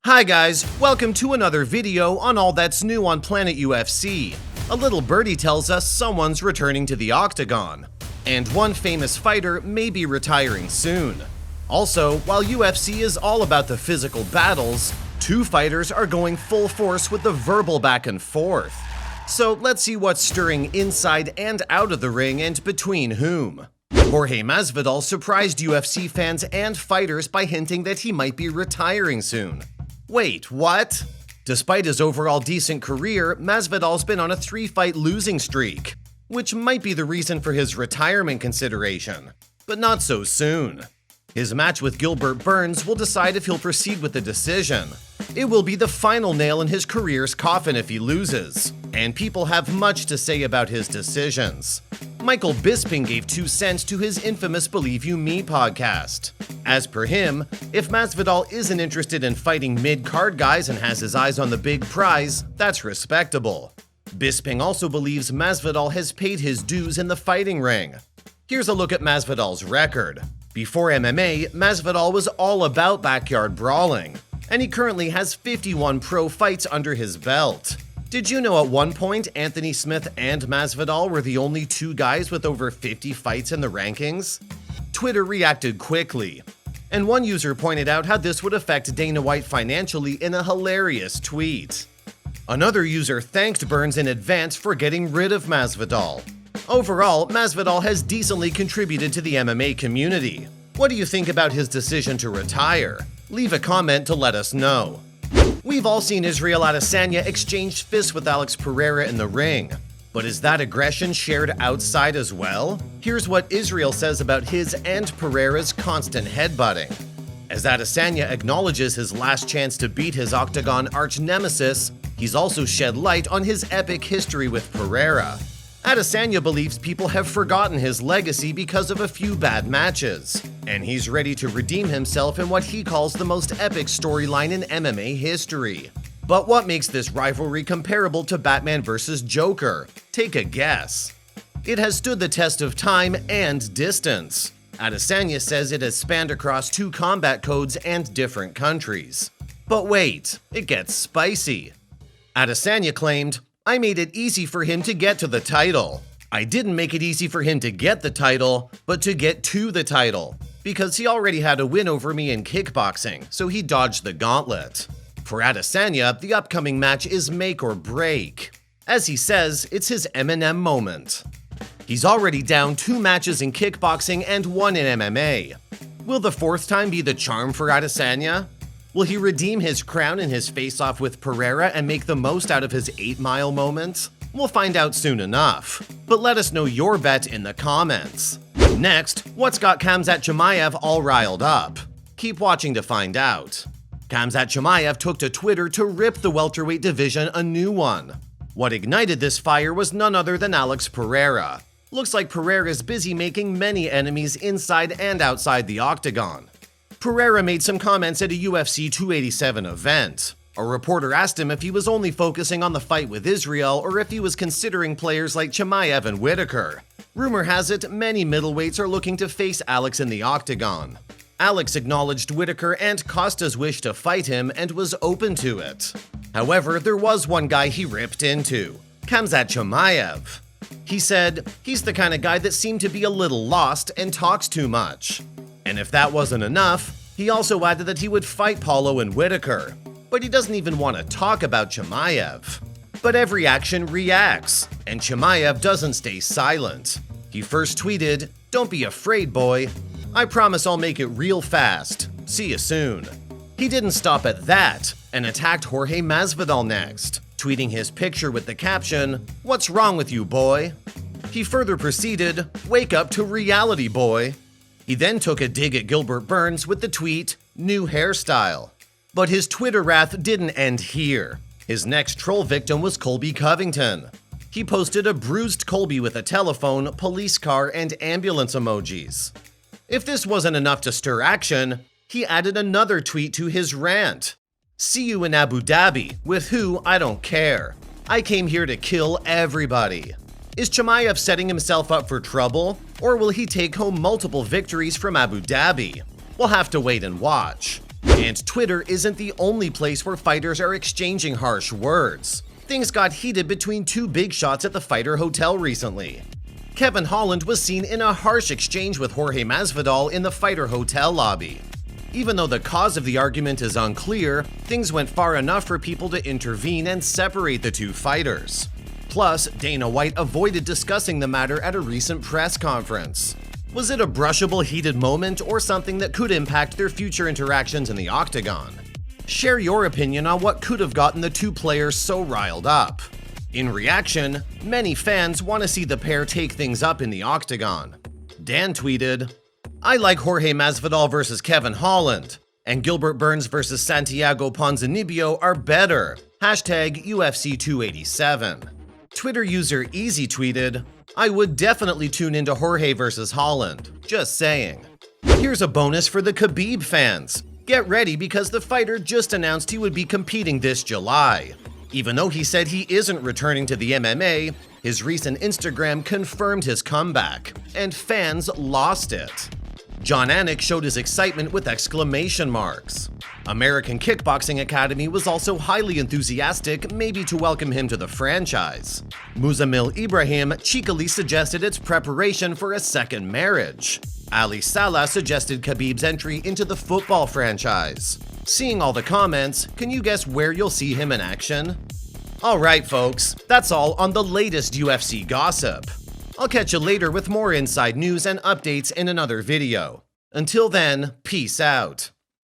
Hi guys, welcome to another video on all that's new on Planet UFC. A little birdie tells us someone's returning to the octagon, and one famous fighter may be retiring soon. Also, while UFC is all about the physical battles, two fighters are going full force with the verbal back and forth. So let's see what's stirring inside and out of the ring and between whom. Jorge Masvidal surprised UFC fans and fighters by hinting that he might be retiring soon. Wait, what? Despite his overall decent career, Masvidal's been on a 3-fight losing streak, which might be the reason for his retirement consideration. But not so soon. His match with Gilbert will decide if he'll proceed with the decision. It will be the final nail in his career's coffin if he loses, and people have much to say about his decisions. Michael Bisping gave 2 cents to his infamous Believe You Me podcast. As per him, if Masvidal isn't interested in fighting mid-card guys and has his eyes on the big prize, that's respectable. Bisping also believes Masvidal has paid his dues in the fighting ring. Here's a look at Masvidal's record. Before MMA, Masvidal was all about backyard brawling, and he currently has 51 pro fights under his belt. Did you know at one point Anthony Smith and Masvidal were the only 2 guys with over 50 fights in the rankings? Twitter reacted quickly, and one user pointed out how this would affect Dana White financially in a hilarious tweet. Another user thanked Burns in advance for getting rid of Masvidal. Overall, Masvidal has decently contributed to the MMA community. What do you think about his decision to retire? Leave a comment to let us know. We've all seen Israel Adesanya exchange fists with Alex Pereira in the ring. But is that aggression shared outside as well? Here's what Israel says about his and Pereira's constant headbutting. As Adesanya acknowledges his last chance to beat his octagon arch-nemesis, he's also shed light on his epic history with Pereira. Adesanya believes people have forgotten his legacy because of a few bad matches, and he's ready to redeem himself in what he calls the most epic storyline in MMA history. But what makes this rivalry comparable to Batman vs. Joker? Take a guess. It has stood the test of time and distance. Adesanya says it has spanned across 2 combat codes and different countries. But wait, it gets spicy. Adesanya claimed, "I made it easy for him to get to the title. I didn't make it easy for him to get the title, but to get to the title, because he already had a win over me in kickboxing, so he dodged the gauntlet." For Adesanya, the upcoming match is make or break. As he says, it's his Eminem moment. He's already down 2 matches in kickboxing and 1 in MMA. Will the 4th time be the charm for Adesanya? Will he redeem his crown in his face-off with Pereira and make the most out of his 8-mile moment? We'll find out soon enough, but let us know your bet in the comments. Next, what's got Khamzat all riled up? Keep watching to find out. Khamzat took to Twitter to rip the welterweight division a new one. What ignited this fire was none other than Alex Pereira. Looks like Pereira's busy making many enemies inside and outside the octagon. Pereira made some comments at a UFC 287 event. A reporter asked him if he was only focusing on the fight with Israel or if he was considering players like Chimaev and Whitaker. Rumor has it many middleweights are looking to face Alex in the octagon. Alex acknowledged Whitaker and Costa's wish to fight him and was open to it. However, there was one guy he ripped into, Khamzat. He said, "He's the kind of guy that seemed to be a little lost and talks too much." And if that wasn't enough, he also added that he would fight Paulo and Whitaker, but he doesn't even want to talk about Chimaev. But every action reacts, and Chimaev doesn't stay silent. He first tweeted, "Don't be afraid, boy. I promise I'll make it real fast. See you soon." He didn't stop at that and attacked Jorge Masvidal next, tweeting his picture with the caption, "What's wrong with you, boy?" He further proceeded, "Wake up to reality, boy." He then took a dig at Gilbert with the tweet, "New hairstyle." But his Twitter wrath didn't end here. His next troll victim was Colby Covington. He posted a bruised Colby with a telephone, police car, and ambulance emojis. If this wasn't enough to stir action, he added another tweet to his rant. "See you in Abu Dhabi, with who I don't care. I came here to kill everybody." Is Chimaev setting himself up for trouble, or will he take home multiple victories from Abu Dhabi? We'll have to wait and watch. And Twitter isn't the only place where fighters are exchanging harsh words. Things got heated between two big shots at the Fighter Hotel recently. Kevin Holland was seen in a harsh exchange with Jorge Masvidal in the Fighter Hotel lobby. Even though the cause of the argument is unclear, things went far enough for people to intervene and separate the two fighters. Plus, Dana White avoided discussing the matter at a recent press conference. Was it a brushable heated moment or something that could impact their future interactions in the octagon? Share your opinion on what could have gotten the two players so riled up. In reaction, many fans want to see the pair take things up in the octagon. Dan tweeted, "I like Jorge Masvidal versus Kevin Holland, and Gilbert Burns versus Santiago Ponzinibbio are better. Hashtag UFC 287. Twitter user Easy tweeted, "I would definitely tune into Jorge versus Holland. Just saying." Here's a bonus for the Khabib fans. Get ready because the fighter just announced he would be competing this July. Even though he said he isn't returning to the MMA, his recent Instagram confirmed his comeback, and fans lost it. John Anik showed his excitement with exclamation marks. American Kickboxing Academy was also highly enthusiastic, maybe to welcome him to the franchise. Muzamil Ibrahim cheekily suggested it's preparation for a second marriage. Ali Salah suggested Khabib's entry into the football franchise. Seeing all the comments, can you guess where you'll see him in action? Alright folks, that's all on the latest UFC gossip. I'll catch you later with more inside news and updates in another video. Until then, peace out.